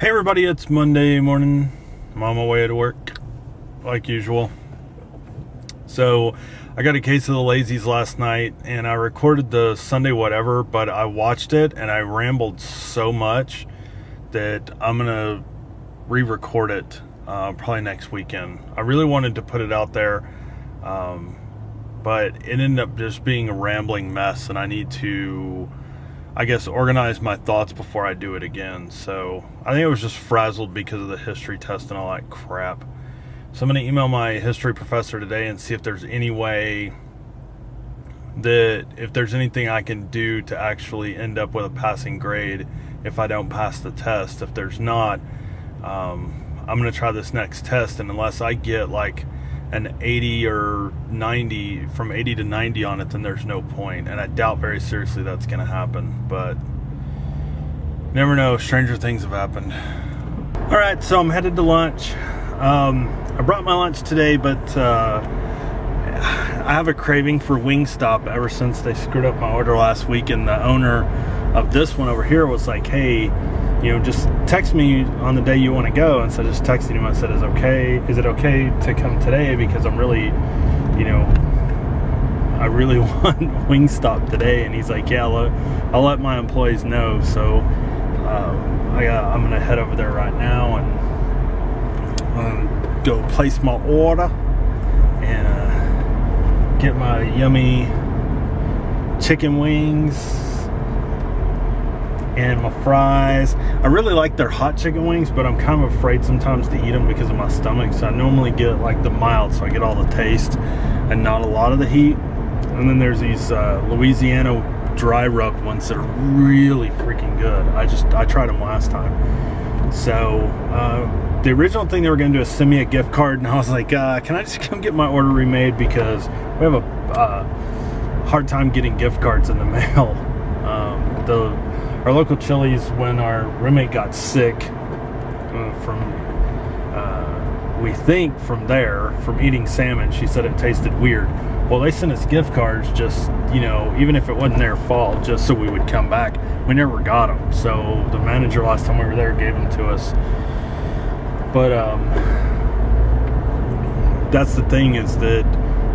Hey everybody, it's Monday morning. I'm on my way to work, like usual. So, I got a case of the lazies last night, and I recorded the Sunday whatever, but I watched it, and I rambled so much that I'm going to re-record it probably next weekend. I really wanted to put it out there, but it ended up just being a rambling mess, and I need to, I guess, organize my thoughts before I do it again. So I think I was just frazzled because of the history test and all that crap. So I'm going to email my history professor today and see if there's any way that, if there's anything I can do to actually end up with a passing grade if I don't pass the test. If there's not, I'm going to try this next test, and unless I get like an 80 or 90, from 80 to 90 on it, then there's no point. And I doubt very seriously that's going to happen, but never know. Stranger things have happened. All right, so I'm headed to lunch. I brought my lunch today, but I have a craving for Wingstop ever since they screwed up my order last week, and the owner of this one over here was like, hey, just text me on the day you want to go. And so I just texted him. I said, is it okay to come today? Because I'm really, I really want Wingstop today. And he's like, yeah, I'll let my employees know. So I'm going to head over there right now and go place my order and get my yummy chicken wings and my fries. I really like their hot chicken wings, but I'm kind of afraid sometimes to eat them because of my stomach. So I normally get like the mild, so I get all the taste and not a lot of the heat. And then there's these Louisiana dry rub ones that are really freaking good. I tried them last time. So the original thing they were going to do is send me a gift card, and I was like, can I just come get my order remade, because we have a hard time getting gift cards in the mail. Our local Chili's, when our roommate got sick we think from eating salmon, she said it tasted weird. Well, they sent us gift cards just, even if it wasn't their fault, just so we would come back. We never got them. So the manager last time we were there gave them to us. But that's the thing, is that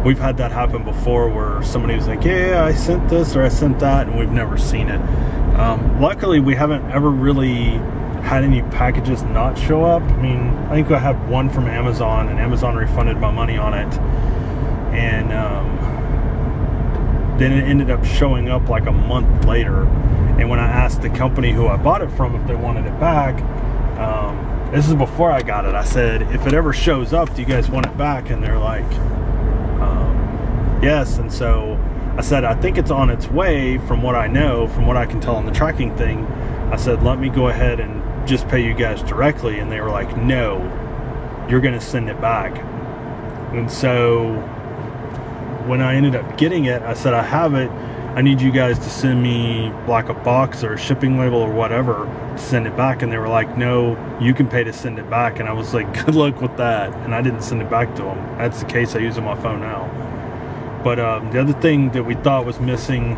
we've had that happen before, where somebody was like, yeah, I sent this or I sent that, and we've never seen it. Luckily, we haven't ever really had any packages not show up. I mean, I think I had one from Amazon, and Amazon refunded my money on it. And then it ended up showing up like a month later. And when I asked the company who I bought it from if they wanted it back, this is before I got it, I said, if it ever shows up, do you guys want it back? And they're like, yes. And so I said, I think it's on its way, from what I know, from what I can tell on the tracking thing. I said, let me go ahead and just pay you guys directly. And they were like, no, you're going to send it back. And so when I ended up getting it, I said, I have it. I need you guys to send me like a box or a shipping label or whatever to send it back. And they were like, no, you can pay to send it back. And I was like, good luck with that. And I didn't send it back to them. That's the case I use on my phone now. But the other thing that we thought was missing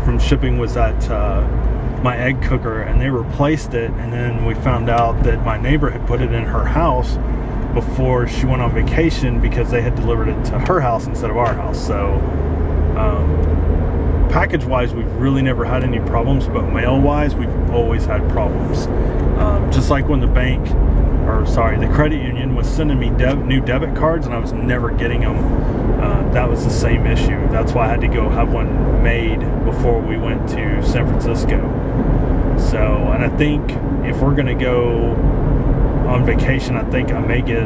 from shipping was that my egg cooker, and they replaced it. And then we found out that my neighbor had put it in her house before she went on vacation, because they had delivered it to her house instead of our house. So package wise, we've really never had any problems, but mail wise, we've always had problems. Just like when the credit union was sending me new debit cards, and I was never getting them. That was the same issue. That's why I had to go have one made before we went to San Francisco. So, and I think if we're going to go on vacation, I think I may get,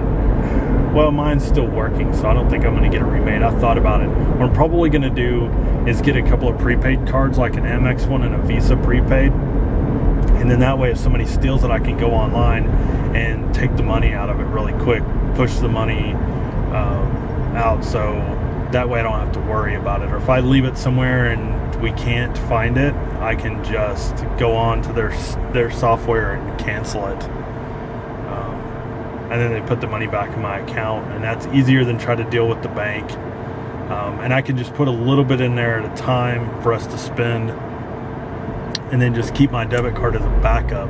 well, mine's still working, so I don't think I'm going to get it remade. I thought about it. What I'm probably going to do is get a couple of prepaid cards, like an Amex one and a Visa prepaid. And then that way, if somebody steals it, I can go online and take the money out of it really quick, push the money out, so that way I don't have to worry about it. Or if I leave it somewhere and we can't find it, I can just go on to their software and cancel it. And then they put the money back in my account, and that's easier than try to deal with the bank. And I can just put a little bit in there at a time for us to spend, and then just keep my debit card as a backup.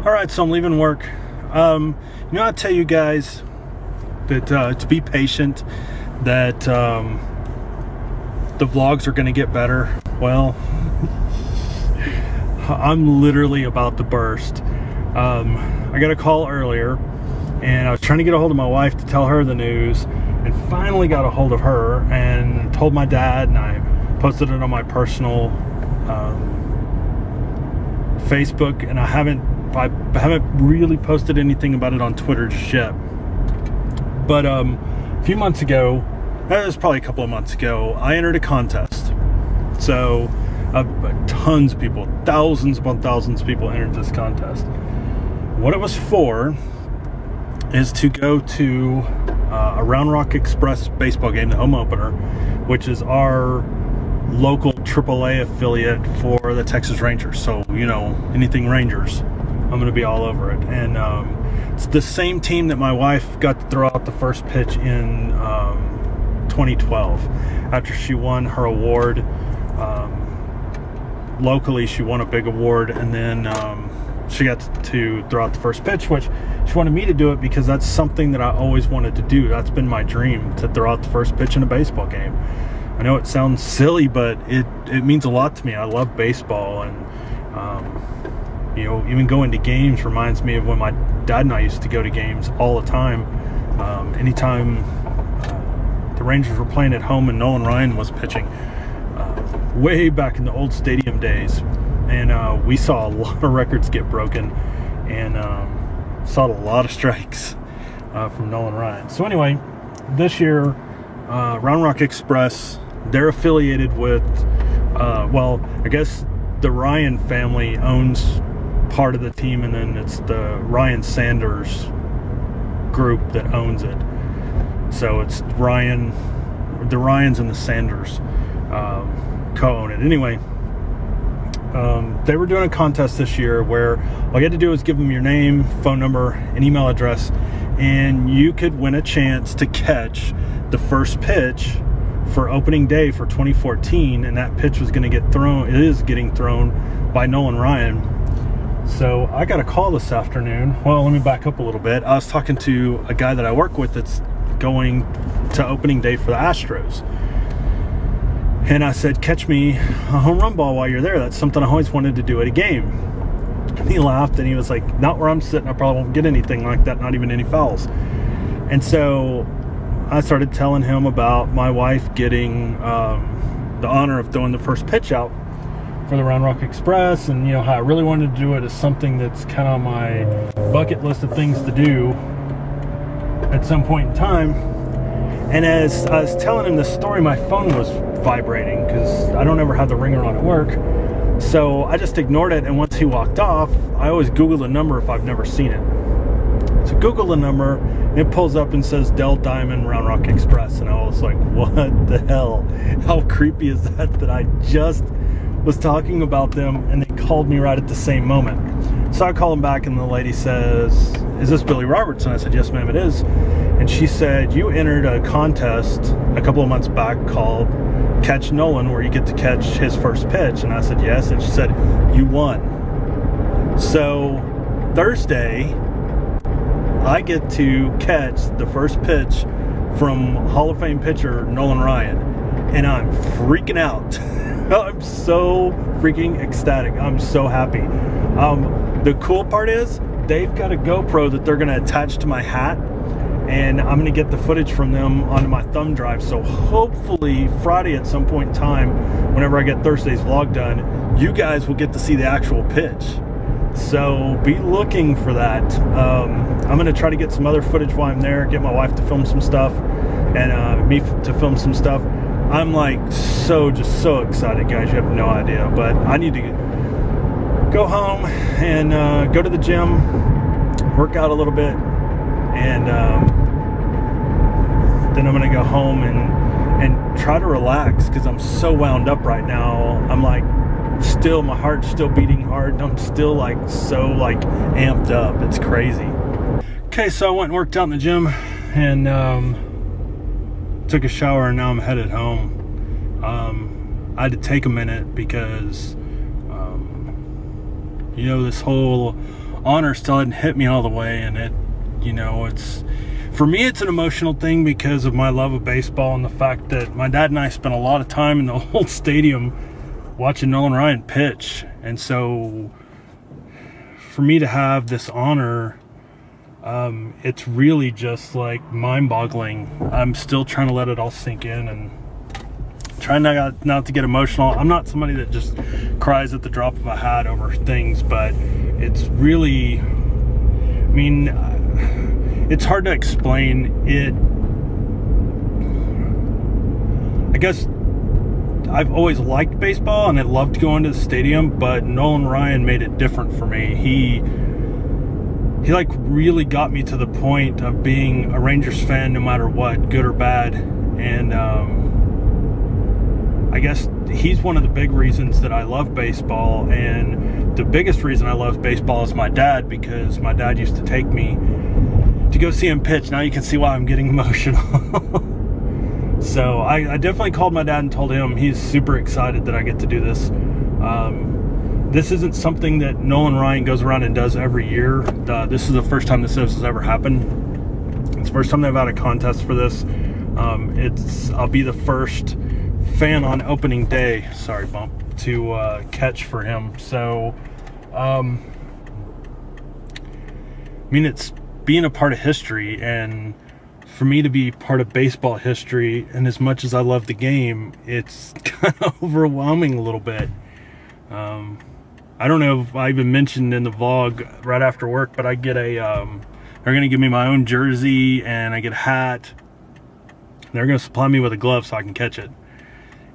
All right, so I'm leaving work. I tell you guys that to be patient, that the vlogs are going to get better. Well, I'm literally about to burst. I got a call earlier, and I was trying to get a hold of my wife to tell her the news, and finally got a hold of her and told my dad, and I posted it on my personal Facebook, and I haven't really posted anything about it on Twitter just yet. But a few months ago, it was probably a couple of months ago, I entered a contest. So tons of people, thousands upon thousands of people entered this contest. What it was for is to go to a Round Rock Express baseball game, the home opener, which is our local AAA affiliate for the Texas Rangers. So, anything Rangers, I'm going to be all over it. And it's the same team that my wife got to throw out the first pitch in 2012 after she won her award. Locally, she won a big award, and then she got to throw out the first pitch, which she wanted me to do it because that's something that I always wanted to do. That's been my dream, to throw out the first pitch in a baseball game. I know it sounds silly, but it means a lot to me. I love baseball, and even going to games reminds me of when my dad and I used to go to games all the time. Anytime the Rangers were playing at home and Nolan Ryan was pitching, way back in the old stadium days, and we saw a lot of records get broken, and saw a lot of strikes from Nolan Ryan. So anyway, this year, Round Rock Express, they're affiliated with, I guess the Ryan family owns part of the team, and then it's the Ryan Sanders group that owns it. So it's the Ryans and the Sanders co-own it. Anyway, they were doing a contest this year where all you had to do was give them your name, phone number, and email address, and you could win a chance to catch the first pitch for opening day for 2014, and that pitch was going to get thrown. It is getting thrown by Nolan Ryan. So I got a call this afternoon. Well, let me back up a little bit. I was talking to a guy that I work with that's going to opening day for the Astros. And I said, catch me a home run ball while you're there. That's something I always wanted to do at a game. And he laughed, and he was like, not where I'm sitting. I probably won't get anything like that, not even any fouls. And so I started telling him about my wife getting the honor of throwing the first pitch out for the Round Rock Express, and how I really wanted to do it as something that's kind of on my bucket list of things to do at some point in time. And as I was telling him this story, my phone was vibrating because I don't ever have the ringer on at work. So I just ignored it, and once he walked off, I always Google the number if I've never seen it. So Google the number, and it pulls up and says Dell Diamond Round Rock Express, and I was like, what the hell? How creepy is that I just was talking about them and they called me right at the same moment. So I call him back, and the lady says, is this Billy Roberts? And I said, yes ma'am, it is. And she said, you entered a contest a couple of months back called Catch Nolan, where you get to catch his first pitch. And I said, yes. And she said, you won. So Thursday, I get to catch the first pitch from Hall of Fame pitcher Nolan Ryan, and I'm freaking out. I'm so freaking ecstatic. I'm so happy. The cool part is they've got a GoPro that they're going to attach to my hat, and I'm going to get the footage from them onto my thumb drive. So hopefully Friday at some point in time, whenever I get Thursday's vlog done, you guys will get to see the actual pitch. So be looking for that. I'm going to try to get some other footage while I'm there, get my wife to film some stuff, and me to film some stuff. I'm like just so excited, guys. You have no idea. But I need to go home and go to the gym, work out a little bit, and then I'm going to go home and try to relax because I'm so wound up right now. I'm like, still, my heart's still beating hard. I'm still so amped up. It's crazy. Okay, so I went and worked out in the gym and took a shower, and now I'm headed home. I had to take a minute because this whole honor still hadn't hit me all the way. And it, it's, for me, it's an emotional thing because of my love of baseball and the fact that my dad and I spent a lot of time in the old stadium watching Nolan Ryan pitch. And so for me to have this honor, it's really just like mind-boggling. I'm still trying to let it all sink in and trying not to get emotional. I'm not somebody that just cries at the drop of a hat over things, but it's really, it's hard to explain it. I guess I've always liked baseball and I loved going to the stadium, but Nolan Ryan made it different for me. He like really got me to the point of being a Rangers fan no matter what, good or bad. And I guess he's one of the big reasons that I love baseball. And the biggest reason I love baseball is my dad, because my dad used to take me to go see him pitch. Now you can see why I'm getting emotional. So I definitely called my dad and told him he's super excited that I get to do this. This isn't something that Nolan Ryan goes around and does every year. This is the first time this has ever happened. It's the first time they've had a contest for this. I'll be the first fan on opening day, sorry bump, to catch for him. So it's being a part of history, and for me to be part of baseball history, and as much as I love the game, it's kind of overwhelming a little bit. I don't know if I even mentioned in the vlog right after work, but I get they're going to give me my own jersey, and I get a hat. They're going to supply me with a glove so I can catch it.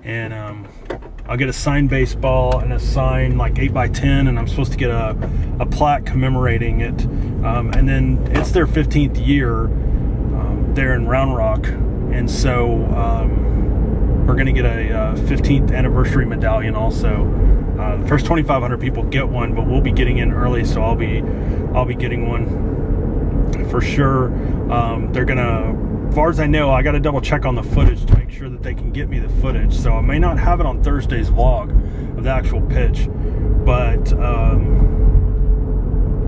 And I'll get a signed baseball and a signed like 8x10, and I'm supposed to get a plaque commemorating it. And then it's their 15th year there in Round Rock, and so we're going to get a 15th anniversary medallion also. The first 2,500 people get one, but we'll be getting in early, so I'll be getting one for sure. They're gonna, as far as I know, I got to double check on the footage to make sure that they can get me the footage. So I may not have it on Thursday's vlog of the actual pitch, but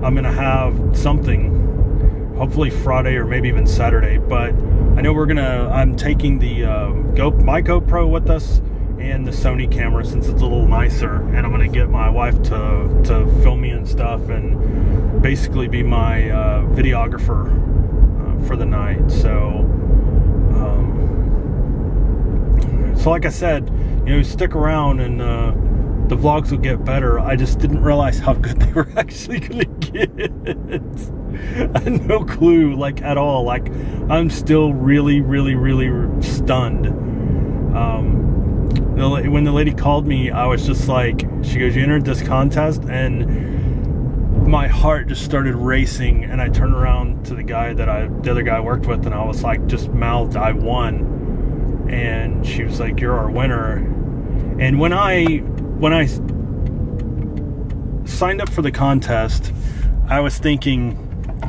I'm gonna have something, hopefully Friday or maybe even Saturday. But I know I'm taking the my GoPro with us and the Sony camera, since it's a little nicer, and I'm gonna get my wife to film me and stuff, and basically be my videographer for the night. So like I said, stick around, and the vlogs will get better. I just didn't realize how good they were actually gonna get. I had no clue, like, at all. Like, I'm still really, really, really stunned. When the lady called me, I was just like, she goes, "You entered this contest," and my heart just started racing. And I turned around to the other guy I worked with, and I was like, just mouthed, "I won." And she was like, "You're our winner." And when I signed up for the contest, I was thinking,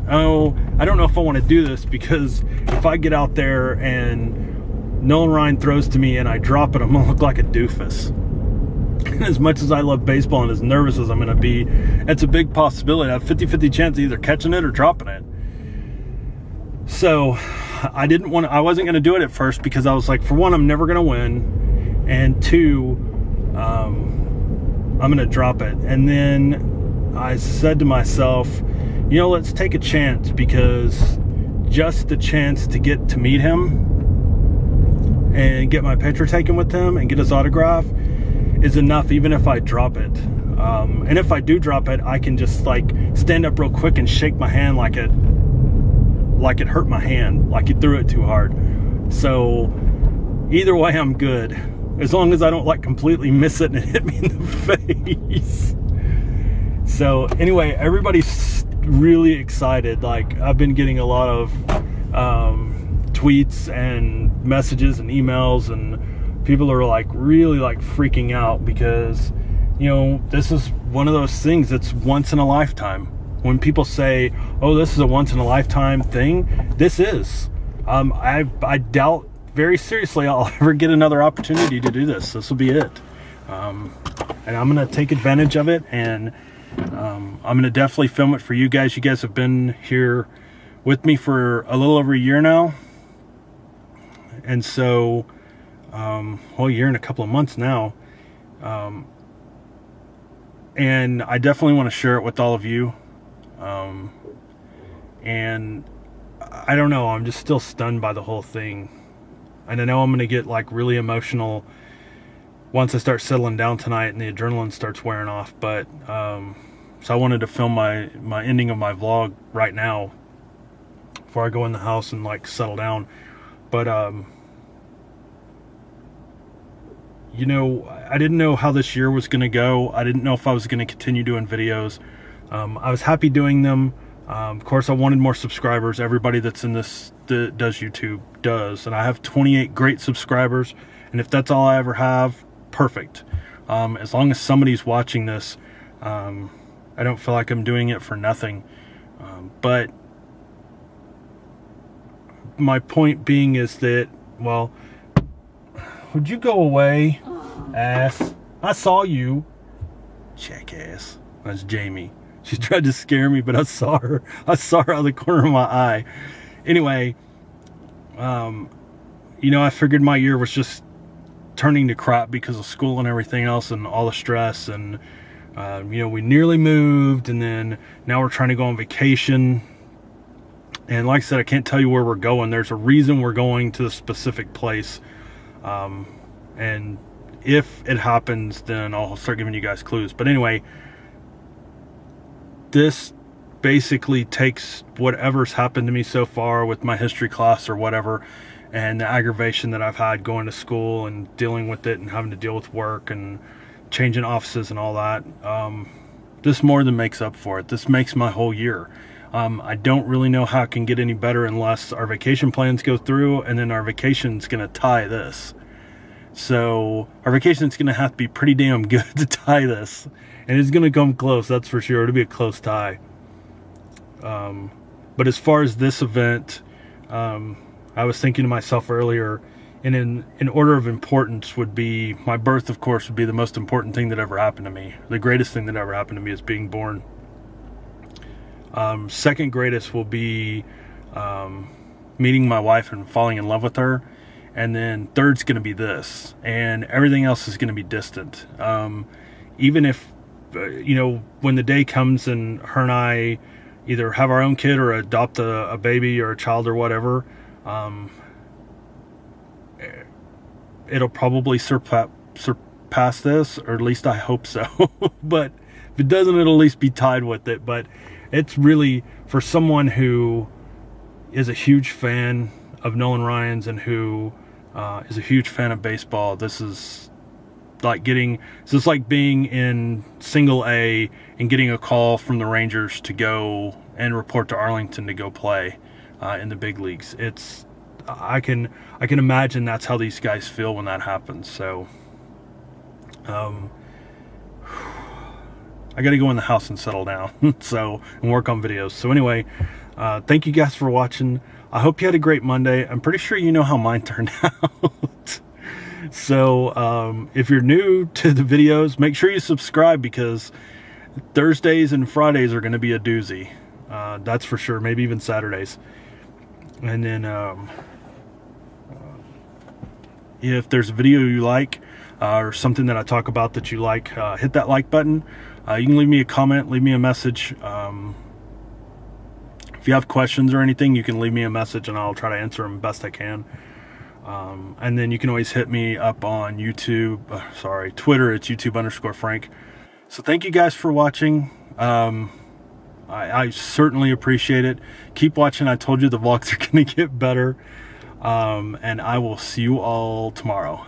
oh, I don't know if I want to do this, because if I get out there and Nolan Ryan throws to me and I drop it, I'm going to look like a doofus. And as much as I love baseball and as nervous as I'm going to be, it's a big possibility. I have 50-50 chance of either catching it or dropping it. So I wasn't going to do it at first, because I was like, for one, I'm never going to win. And two, I'm going to drop it. And then I said to myself, let's take a chance, because just the chance to get to meet him and get my picture taken with him and get his autograph is enough, even if I drop it. And if I do drop it, I can just like stand up real quick and shake my hand like it hurt my hand, like you threw it too hard. So either way, I'm good, as long as I don't like completely miss it and hit me in the face. So anyway, everybody's really excited. Like, I've been getting a lot of tweets and messages and emails, and people are like really like freaking out, because this is one of those things that's once in a lifetime. When people say, oh, this is a once in a lifetime thing, this is. I doubt very seriously I'll ever get another opportunity to do this. This will be it. And I'm gonna take advantage of it, and I'm going to definitely film it for you guys. You guys have been here with me for a little over a year now. And so, well, a year and a couple of months now. And I definitely want to share it with all of you. And I don't know, I'm just still stunned by the whole thing. And I know I'm going to get like really emotional once I start settling down tonight and the adrenaline starts wearing off. But, so I wanted to film my ending of my vlog right now before I go in the house and like settle down. But, you know, I didn't know how this year was going to go. I didn't know if I was going to continue doing videos. I was happy doing them. Of course, I wanted more subscribers. Everybody that's in this that does YouTube does. And I have 28 great subscribers. And if that's all I ever have, perfect. As long as somebody's watching this, I don't feel like I'm doing it for nothing. But my point being is that, well, would you go away, ass? I saw you, jackass. That's Jamie. She tried to scare me, but I saw her out of the corner of my eye. Anyway, you know, I figured my year was just turning to crap because of school and everything else and all the stress. And, you know, we nearly moved, and then now we're trying to go on vacation. And like I said, I can't tell you where we're going. There's a reason we're going to the specific place. And if it happens, then I'll start giving you guys clues. But anyway, this basically takes whatever's happened to me so far with my history class or whatever, and the aggravation that I've had going to school and dealing with it and having to deal with work and changing offices and all that. This more than makes up for it. This makes my whole year. I don't really know how it can get any better unless our vacation plans go through, and then our vacation's going to tie this. So our vacation's going to have to be pretty damn good to tie this. And it's going to come close, that's for sure. It'll be a close tie. But as far as this event, I was thinking to myself earlier, and in order of importance would be, my birth, of course, would be the most important thing that ever happened to me. The greatest thing that ever happened to me is being born. Second greatest will be meeting my wife and falling in love with her. And then third's going to be this. And everything else is going to be distant. Even if, you know, when the day comes and her and I either have our own kid or adopt a baby or a child or whatever, it'll probably surpass this, or at least I hope so. But if it doesn't, it'll at least be tied with it. But it's really, for someone who is a huge fan of Nolan Ryan's and who is a huge fan of baseball, this is like being in single A and getting a call from the Rangers to go and report to Arlington to go play in the big leagues. I can imagine that's how these guys feel when that happens. So I got to go in the house and settle down and work on videos. So anyway, thank you guys for watching. I hope you had a great Monday. I'm pretty sure you know how mine turned out. So if you're new to the videos, make sure you subscribe, because Thursdays and Fridays are going to be a doozy. That's for sure. Maybe even Saturdays. And then if there's a video you like or something that I talk about that you like, hit that like button. You can leave me a comment, leave me a message. If you have questions or anything, you can leave me a message and I'll try to answer them best I can. And then you can always hit me up on YouTube, Twitter. It's YouTube_Frank. So thank you guys for watching. I certainly appreciate it. Keep watching. I told you the vlogs are going to get better. And I will see you all tomorrow.